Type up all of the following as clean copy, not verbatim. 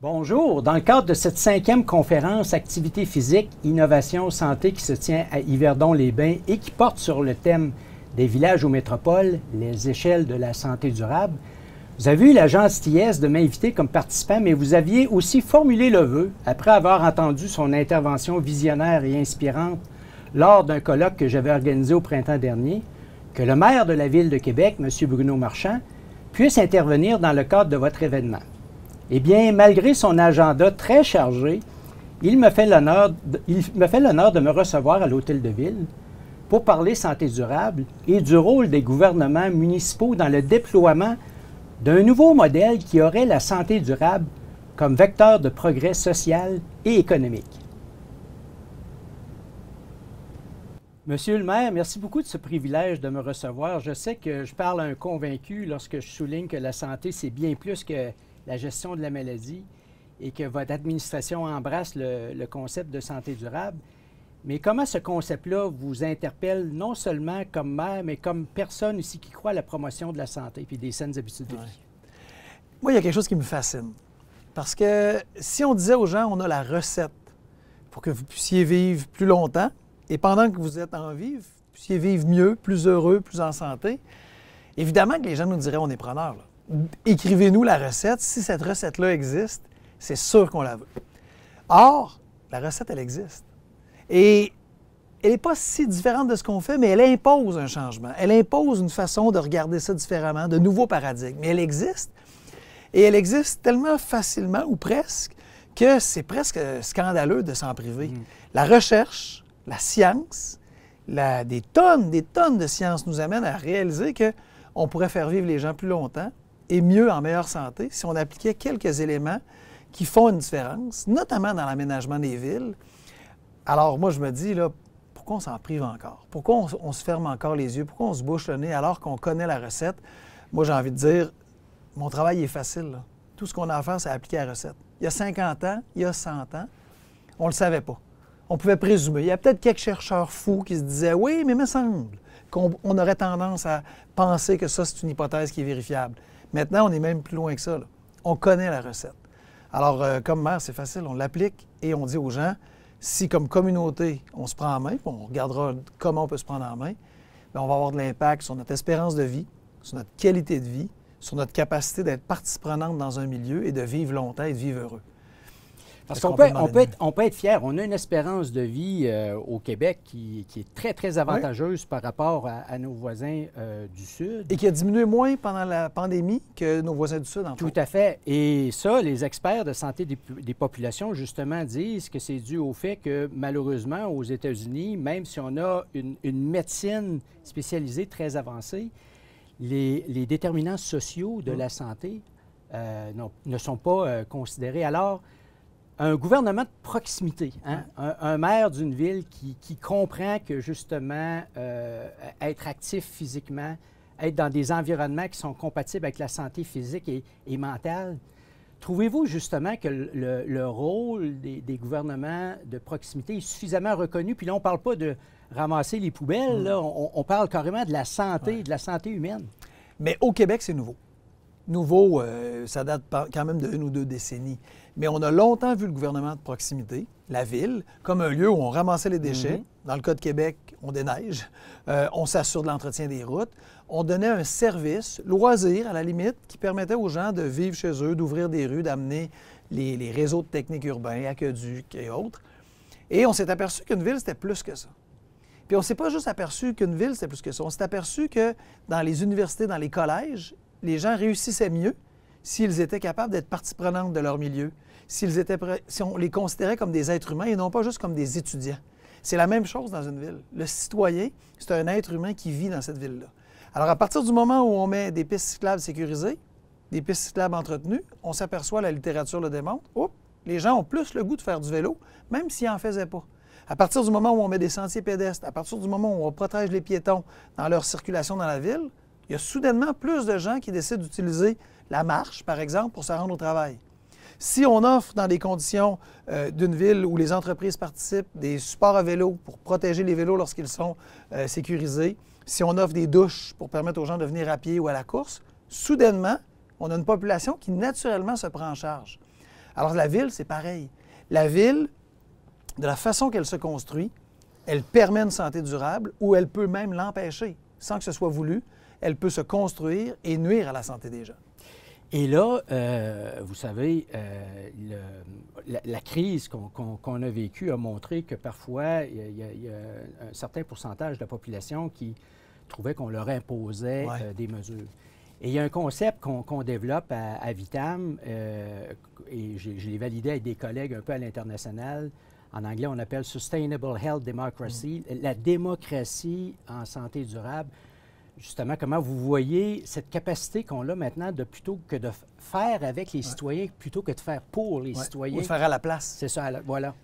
Bonjour. Dans le cadre de cette 5e conférence Activité physique, innovation, santé qui se tient à Yverdon-les-Bains et qui porte sur le thème des villages aux métropoles, les échelles de la santé durable, vous avez eu la gentillesse de m'inviter comme participant, mais vous aviez aussi formulé le vœu, après avoir entendu son intervention visionnaire et inspirante lors d'un colloque que j'avais organisé au printemps dernier, que le maire de la Ville de Québec, M. Bruno Marchand, puisse intervenir dans le cadre de votre événement. Eh bien, malgré son agenda très chargé, il me fait l'honneur de me recevoir à l'Hôtel de Ville pour parler santé durable et du rôle des gouvernements municipaux dans le déploiement d'un nouveau modèle qui aurait la santé durable comme vecteur de progrès social et économique. Monsieur le maire, merci beaucoup de ce privilège de me recevoir. Je sais que je parle à un convaincu lorsque je souligne que la santé, c'est bien plus que la gestion de la maladie et que votre administration embrasse le concept de santé durable. Mais comment ce concept-là vous interpelle non seulement comme maire, mais comme personne ici qui croit à la promotion de la santé et des saines habitudes de vie? Moi, il y a quelque chose qui me fascine. Parce que si on disait aux gens, on a la recette pour que vous puissiez vivre plus longtemps, et pendant que vous êtes en vie, vous puissiez vivre mieux, plus heureux, plus en santé, évidemment que les gens nous diraient, on est preneurs. Écrivez-nous la recette. Si cette recette-là existe, c'est sûr qu'on la veut. Or, la recette, elle existe. Et elle n'est pas si différente de ce qu'on fait, mais elle impose un changement. Elle impose une façon de regarder ça différemment, de nouveaux paradigmes. Mais elle existe. Et elle existe tellement facilement, ou presque, que c'est presque scandaleux de s'en priver. La recherche, la science, des tonnes de science nous amènent à réaliser qu'on pourrait faire vivre les gens plus longtemps et mieux en meilleure santé si on appliquait quelques éléments qui font une différence, notamment dans l'aménagement des villes. Alors moi, je me dis, là, pourquoi on s'en prive encore? Pourquoi on se ferme encore les yeux? Pourquoi on se bouche le nez alors qu'on connaît la recette? Moi, j'ai envie de dire, mon travail est facile, là. Tout ce qu'on a à faire, c'est appliquer la recette. Il y a 50 ans, il y a 100 ans, on ne le savait pas. On pouvait présumer. Il y a peut-être quelques chercheurs fous qui se disaient « Oui, mais il me semble qu'on aurait tendance à penser que ça, c'est une hypothèse qui est vérifiable. » Maintenant, on est même plus loin que ça, là. On connaît la recette. Alors, comme maire, c'est facile, on l'applique et on dit aux gens, si comme communauté, on se prend en main, puis on regardera comment on peut se prendre en main, bien, on va avoir de l'impact sur notre espérance de vie, sur notre qualité de vie, sur notre capacité d'être partie prenante dans un milieu et de vivre longtemps et de vivre heureux. Parce qu'on peut être fier. On a une espérance de vie au Québec qui est très, très avantageuse par rapport à nos voisins du Sud. Et qui a diminué moins pendant la pandémie que nos voisins du Sud, entre autres. Tout à fait. Et ça, les experts de santé des populations, justement, disent que c'est dû au fait que, malheureusement, aux États-Unis, même si on a une médecine spécialisée très avancée, les déterminants sociaux de la santé ne sont pas considérés. Alors, un gouvernement de proximité, hein? Un maire d'une ville qui comprend que, justement, être actif physiquement, être dans des environnements qui sont compatibles avec la santé physique et mentale, trouvez-vous justement que le rôle des gouvernements de proximité est suffisamment reconnu? Puis là, on ne parle pas de ramasser les poubelles, là, on parle carrément de la santé, de la santé humaine. Mais au Québec, c'est nouveau. Nouveau, ça date quand même de 1 ou 2 décennies. Mais on a longtemps vu le gouvernement de proximité, la ville, comme un lieu où on ramassait les déchets. Dans le cas de Québec, on déneige, on s'assure de l'entretien des routes. On donnait un service, loisir à la limite, qui permettait aux gens de vivre chez eux, d'ouvrir des rues, d'amener les réseaux de techniques urbains, aqueducs et autres. Et on s'est aperçu qu'une ville, c'était plus que ça. Puis on ne s'est pas juste aperçu qu'une ville, c'était plus que ça. On s'est aperçu que dans les universités, dans les collèges, les gens réussissaient mieux s'ils étaient capables d'être partie prenante de leur milieu, si on les considérait comme des êtres humains et non pas juste comme des étudiants. C'est la même chose dans une ville. Le citoyen, c'est un être humain qui vit dans cette ville-là. Alors, à partir du moment où on met des pistes cyclables sécurisées, des pistes cyclables entretenues, on s'aperçoit, la littérature le démontre, les gens ont plus le goût de faire du vélo, même s'ils n'en faisaient pas. À partir du moment où on met des sentiers pédestres, à partir du moment où on protège les piétons dans leur circulation dans la ville, il y a soudainement plus de gens qui décident d'utiliser la marche, par exemple, pour se rendre au travail. Si on offre dans des conditions d'une ville où les entreprises participent des supports à vélo pour protéger les vélos lorsqu'ils sont sécurisés, si on offre des douches pour permettre aux gens de venir à pied ou à la course, soudainement, on a une population qui naturellement se prend en charge. Alors, la ville, c'est pareil. La ville, de la façon qu'elle se construit, elle permet une santé durable ou elle peut même l'empêcher. Sans que ce soit voulu, elle peut se construire et nuire à la santé des gens. Et là, vous savez, la crise qu'on a vécue a montré que parfois, il y a un certain pourcentage de la population qui trouvait qu'on leur imposait des mesures. Et il y a un concept qu'on développe à Vitam, et je l'ai validé avec des collègues un peu à l'international. En anglais, on appelle Sustainable Health Democracy, la démocratie en santé durable. Justement, comment vous voyez cette capacité qu'on a maintenant de plutôt que de faire avec les citoyens, plutôt que de faire pour les citoyens. Ou de faire à la place. C'est ça, voilà.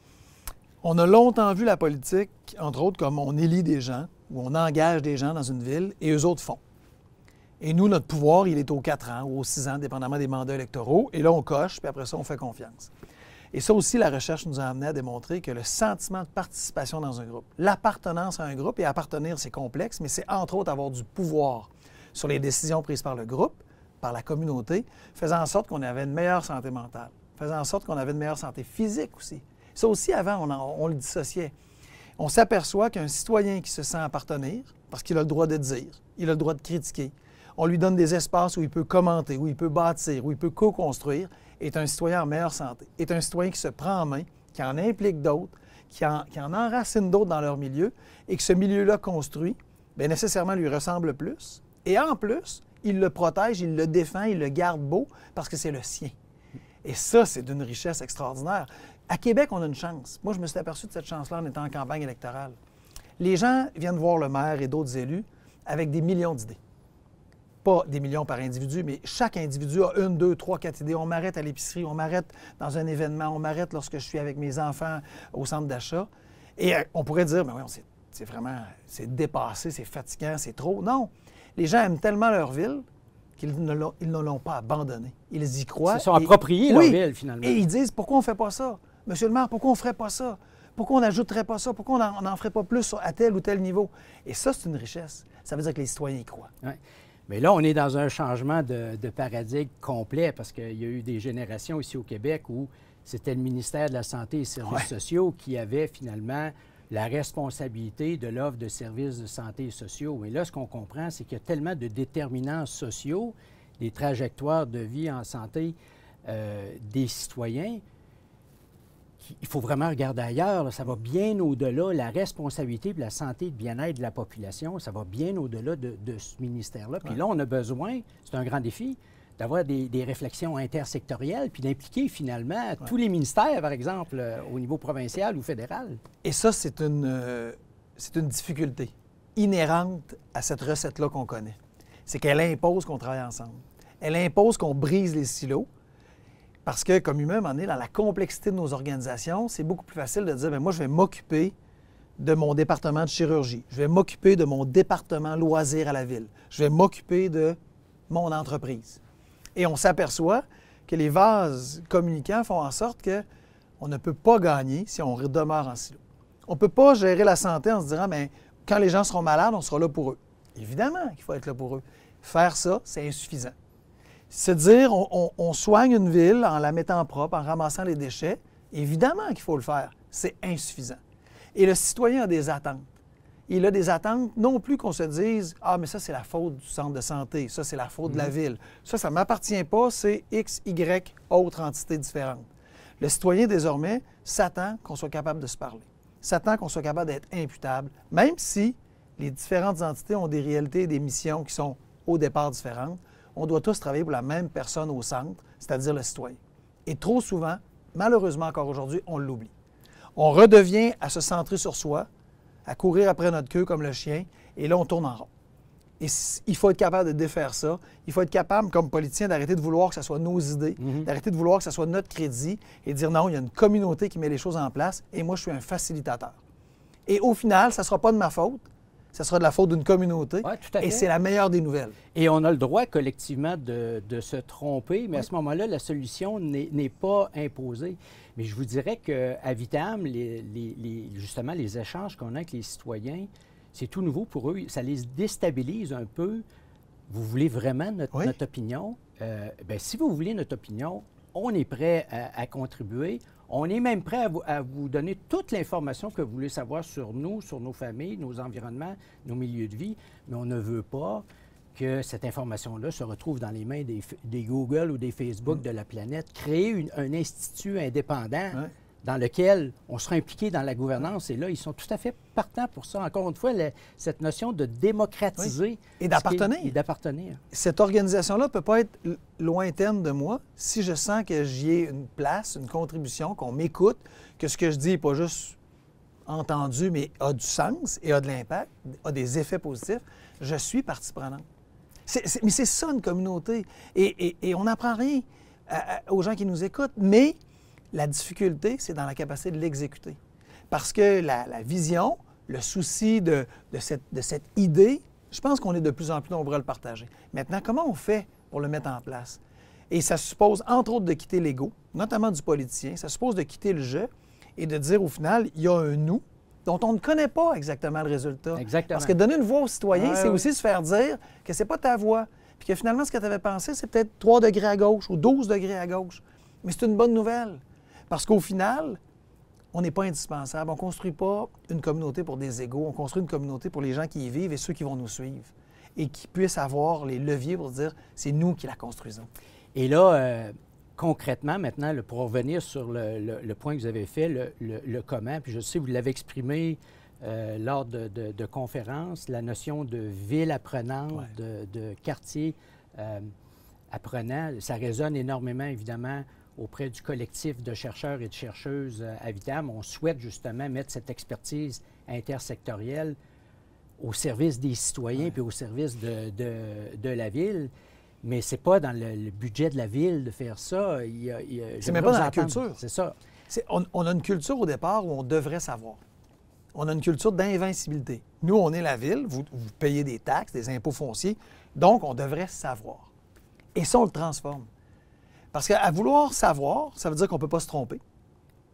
On a longtemps vu la politique, entre autres, comme on élit des gens, ou on engage des gens dans une ville, et eux autres font. Et nous, notre pouvoir, il est aux 4 ans ou aux 6 ans, dépendamment des mandats électoraux, et là, on coche, puis après ça, on fait confiance. Et ça aussi, la recherche nous a amené à démontrer que le sentiment de participation dans un groupe, l'appartenance à un groupe, et appartenir, c'est complexe, mais c'est entre autres avoir du pouvoir sur les décisions prises par le groupe, par la communauté, faisant en sorte qu'on avait une meilleure santé mentale, faisant en sorte qu'on avait une meilleure santé physique aussi. Ça aussi, avant, on le dissociait. On s'aperçoit qu'un citoyen qui se sent appartenir, parce qu'il a le droit de dire, il a le droit de critiquer, on lui donne des espaces où il peut commenter, où il peut bâtir, où il peut co-construire, est un citoyen en meilleure santé, est un citoyen qui se prend en main, qui en implique d'autres, qui en enracine d'autres dans leur milieu, et que ce milieu-là construit, bien nécessairement lui ressemble plus. Et en plus, il le protège, il le défend, il le garde beau, parce que c'est le sien. Et ça, c'est d'une richesse extraordinaire. À Québec, on a une chance. Moi, je me suis aperçu de cette chance-là en étant en campagne électorale. Les gens viennent voir le maire et d'autres élus avec des millions d'idées. Pas des millions par individu, mais chaque individu a 1, 2, 3, 4 idées. On m'arrête à l'épicerie, on m'arrête dans un événement, on m'arrête lorsque je suis avec mes enfants au centre d'achat. Et on pourrait dire, ben oui, c'est vraiment, c'est dépassé, c'est fatigant, c'est trop. Non, les gens aiment tellement leur ville qu'ils ne l'ont pas abandonnée. Ils y croient. Ils se sont appropriés leur ville, finalement. Et ils disent, pourquoi on ne fait pas ça? Monsieur le maire, pourquoi on ne ferait pas ça? Pourquoi on n'ajouterait pas ça? Pourquoi on n'en ferait pas plus à tel ou tel niveau? Et ça, c'est une richesse. Ça veut dire que les citoyens y croient. Ouais. Mais là, on est dans un changement de paradigme complet parce qu'il y a eu des générations ici au Québec où c'était le ministère de la Santé et des Services sociaux qui avait finalement la responsabilité de l'offre de services de santé et sociaux. Et là, ce qu'on comprend, c'est qu'il y a tellement de déterminants sociaux, des trajectoires de vie en santé des citoyens, il faut vraiment regarder ailleurs. Là. Ça va bien au-delà. La responsabilité de la santé et de bien-être de la population, ça va bien au-delà de ce ministère-là. Puis là, on a besoin, c'est un grand défi, d'avoir des réflexions intersectorielles puis d'impliquer finalement tous les ministères, par exemple, au niveau provincial ou fédéral. Et ça, c'est une difficulté inhérente à cette recette-là qu'on connaît. C'est qu'elle impose qu'on travaille ensemble. Elle impose qu'on brise les silos. Parce que, comme humain, on est dans la complexité de nos organisations, c'est beaucoup plus facile de dire, bien, moi, je vais m'occuper de mon département de chirurgie. Je vais m'occuper de mon département loisirs à la ville. Je vais m'occuper de mon entreprise. Et on s'aperçoit que les vases communicants font en sorte qu'on ne peut pas gagner si on demeure en silo. On ne peut pas gérer la santé en se disant, bien, quand les gens seront malades, on sera là pour eux. Évidemment qu'il faut être là pour eux. Faire ça, c'est insuffisant. Se dire, on soigne une ville en la mettant propre, en ramassant les déchets, évidemment qu'il faut le faire. C'est insuffisant. Et le citoyen a des attentes. Il a des attentes, non plus qu'on se dise « Ah, mais ça, c'est la faute du centre de santé. Ça, c'est la faute de la ville. Ça ne m'appartient pas. C'est X, Y, autre entité différente. » Le citoyen, désormais, s'attend qu'on soit capable de se parler. S'attend qu'on soit capable d'être imputable, même si les différentes entités ont des réalités et des missions qui sont au départ différentes. On doit tous travailler pour la même personne au centre, c'est-à-dire le citoyen. Et trop souvent, malheureusement encore aujourd'hui, on l'oublie. On redevient à se centrer sur soi, à courir après notre queue comme le chien, et là, on tourne en rond. Et il faut être capable de défaire ça. Il faut être capable, comme politicien, d'arrêter de vouloir que ce soit nos idées, d'arrêter de vouloir que ce soit notre crédit, et de dire non, il y a une communauté qui met les choses en place, et moi, je suis un facilitateur. Et au final, ça ne sera pas de ma faute. Ça sera de la faute d'une communauté, et c'est la meilleure des nouvelles. Et on a le droit collectivement de se tromper, mais à ce moment-là, la solution n'est pas imposée. Mais je vous dirais qu'à Vitam, justement, les échanges qu'on a avec les citoyens, c'est tout nouveau pour eux. Ça les déstabilise un peu. Vous voulez vraiment notre opinion? Bien, si vous voulez notre opinion, on est prêt à contribuer. On est même prêt à vous donner toute l'information que vous voulez savoir sur nous, sur nos familles, nos environnements, nos milieux de vie, mais on ne veut pas que cette information-là se retrouve dans les mains des Google ou des Facebook de la planète. Créer un institut indépendant dans lequel on sera impliqué dans la gouvernance, et là, ils sont tout à fait partants pour ça. Encore une fois, cette notion de démocratiser et d'appartenir. Et d'appartenir. Cette organisation-là ne peut pas être lointaine de moi si je sens que j'y ai une place, une contribution, qu'on m'écoute, que ce que je dis n'est pas juste entendu, mais a du sens et a de l'impact, a des effets positifs. Je suis partie prenante. Mais c'est ça, une communauté. Et on n'apprend rien aux gens qui nous écoutent, mais la difficulté, c'est dans la capacité de l'exécuter. Parce que la vision, le souci de cette idée, je pense qu'on est de plus en plus nombreux à le partager. Maintenant, comment on fait pour le mettre en place? Et ça suppose, entre autres, de quitter l'ego, notamment du politicien. Ça suppose de quitter le jeu et de dire, au final, il y a un « nous » dont on ne connaît pas exactement le résultat. Exactement. Parce que donner une voix aux citoyens, c'est aussi se faire dire que c'est pas ta voix, puis que finalement, ce que tu avais pensé, c'est peut-être 3 degrés à gauche ou 12 degrés à gauche. Mais c'est une bonne nouvelle. Parce qu'au final, on n'est pas indispensable. On ne construit pas une communauté pour des égos. On construit une communauté pour les gens qui y vivent et ceux qui vont nous suivre. Et qui puissent avoir les leviers pour dire, c'est nous qui la construisons. Et là, concrètement, maintenant, pour revenir sur le point que vous avez fait, le comment, puis je sais, vous l'avez exprimé lors de conférences, la notion de ville apprenante, de quartier apprenant, ça résonne énormément, évidemment, auprès du collectif de chercheurs et de chercheuses à Vitam. On souhaite justement mettre cette expertise intersectorielle au service des citoyens puis au service de la ville. Mais ce n'est pas dans le budget de la ville de faire ça. C'est même pas dans la culture. C'est ça. On a une culture au départ où on devrait savoir. On a une culture d'invincibilité. Nous, on est la ville, vous payez des taxes, des impôts fonciers, donc on devrait savoir. Et ça, on le transforme. Parce qu'à vouloir savoir, ça veut dire qu'on ne peut pas se tromper.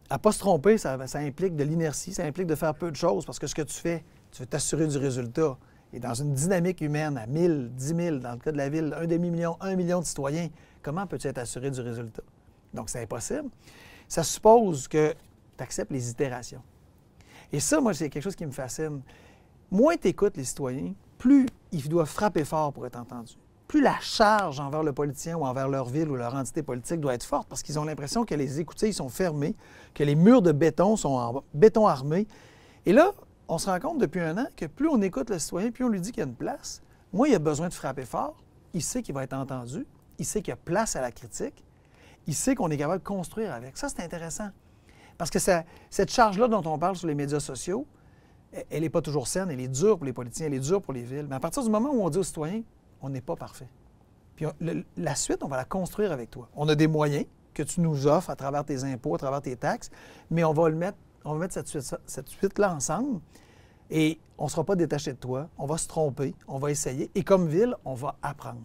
À ne pas se tromper, ça implique de l'inertie, ça implique de faire peu de choses parce que ce que tu fais, tu veux t'assurer du résultat. Et dans une dynamique humaine à 1000, 10 000, dans le cas de la ville, 1 demi-million, 1 million de citoyens, comment peux-tu être assuré du résultat? Donc, c'est impossible. Ça suppose que tu acceptes les itérations. Et ça, moi, c'est quelque chose qui me fascine. Moins tu écoutes les citoyens, plus ils doivent frapper fort pour être entendus. Plus la charge envers le politicien ou envers leur ville ou leur entité politique doit être forte parce qu'ils ont l'impression que les écoutilles sont fermées, que les murs de béton sont en béton armé. Et là, on se rend compte depuis 1 an que plus on écoute le citoyen, plus on lui dit qu'il y a une place, moins il a besoin de frapper fort, il sait qu'il va être entendu, il sait qu'il y a place à la critique, il sait qu'on est capable de construire avec. Ça, c'est intéressant. Parce que cette charge-là dont on parle sur les médias sociaux, elle n'est pas toujours saine, elle est dure pour les politiciens, elle est dure pour les villes. Mais à partir du moment où on dit aux citoyens, on n'est pas parfait. Puis la suite, on va la construire avec toi. On a des moyens que tu nous offres à travers tes impôts, à travers tes taxes, mais on va mettre cette suite-là ensemble et on ne sera pas détaché de toi. On va se tromper, on va essayer et comme ville, on va apprendre.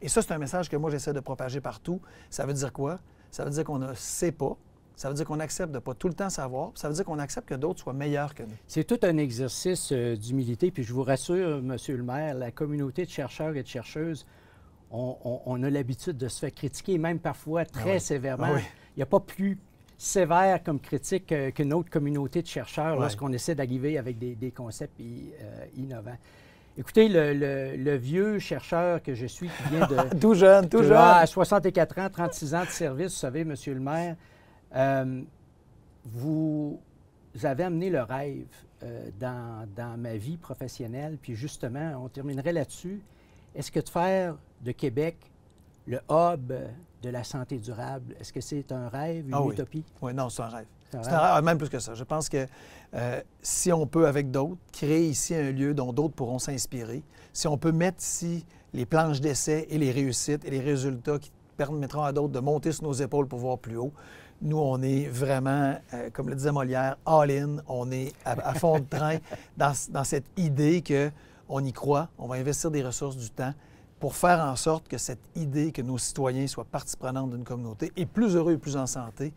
Et ça, c'est un message que moi, j'essaie de propager partout. Ça veut dire quoi? Ça veut dire qu'on ne sait pas. Ça veut dire qu'on accepte de ne pas tout le temps savoir. Ça veut dire qu'on accepte que d'autres soient meilleurs que nous. C'est tout un exercice d'humilité. Puis je vous rassure, Monsieur le maire, la communauté de chercheurs et de chercheuses, on a l'habitude de se faire critiquer, même parfois très sévèrement. Il n'y a pas plus sévère comme critique qu'une autre communauté de chercheurs lorsqu'on essaie d'arriver avec des concepts innovants. Écoutez, le vieux chercheur que je suis, qui vient de... tout jeune. À 64 ans, 36 ans de service, vous savez, Monsieur le maire, vous avez amené le rêve dans ma vie professionnelle, puis justement, on terminerait là-dessus. Est-ce que de faire de Québec le hub de la santé durable, est-ce que c'est un rêve, une utopie? Oui, non, c'est un rêve. C'est un rêve, même plus que ça. Je pense que si on peut, avec d'autres, créer ici un lieu dont d'autres pourront s'inspirer, si on peut mettre ici les planches d'essai et les réussites et les résultats qui permettront à d'autres de monter sur nos épaules pour voir plus haut, nous, on est vraiment, comme le disait Molière, all-in. On est à fond de train dans cette idée qu'on y croit, on va investir des ressources, du temps, pour faire en sorte que cette idée que nos citoyens soient partie prenante d'une communauté et plus heureux et plus en santé,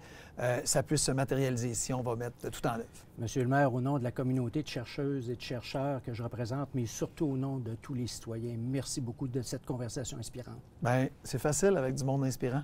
ça puisse se matérialiser ici. On va mettre tout en œuvre. Monsieur le maire, au nom de la communauté de chercheuses et de chercheurs que je représente, mais surtout au nom de tous les citoyens, merci beaucoup de cette conversation inspirante. Bien, c'est facile avec du monde inspirant.